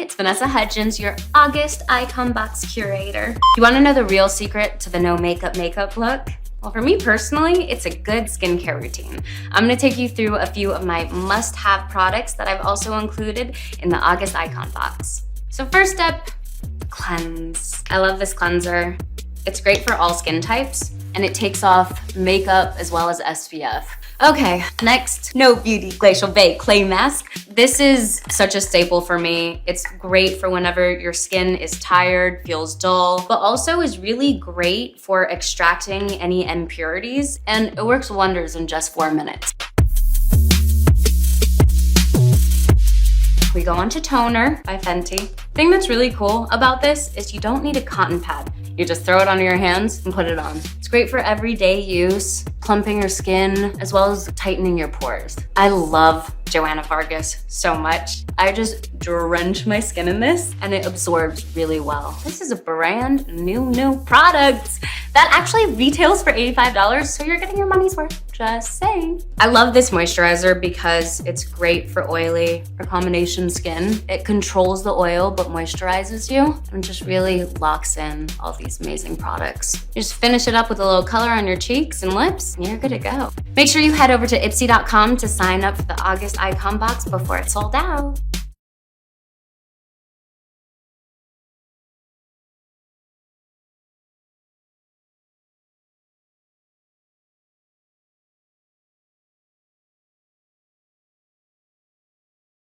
it's Vanessa Hudgens, your August Icon Box curator. You wanna know the real secret to the no makeup look? Well, for me personally, it's a good skincare routine. I'm gonna take you through a few of my must-have products that I've also included in the August Icon Box. So first up, cleanse. I love this cleanser. It's great for all skin types, and it takes off makeup as well as SPF. Okay, next, No Beauty Glacial Bay Clay Mask. This is such a staple for me. It's great for whenever your skin is tired, feels dull, but also is really great for extracting any impurities, and it works wonders in just 4 minutes. We go on to Toner by Fenty. The thing that's really cool about this is you don't need a cotton pad. You just throw it on your hands and put it on. It's great for everyday use, plumping your skin, as well as tightening your pores. I love Joanna Vargas so much. I just drench my skin in this and it absorbs really well. This is a brand new product that actually retails for $85, so you're getting your money's worth, just saying. I love this moisturizer because it's great for oily or combination skin. It controls the oil but moisturizes you and just really locks in all these amazing products. You just finish it up with a little color on your cheeks and lips and you're good to go. Make sure you head over to Ipsy.com to sign up for the August Icon Box before it's sold out.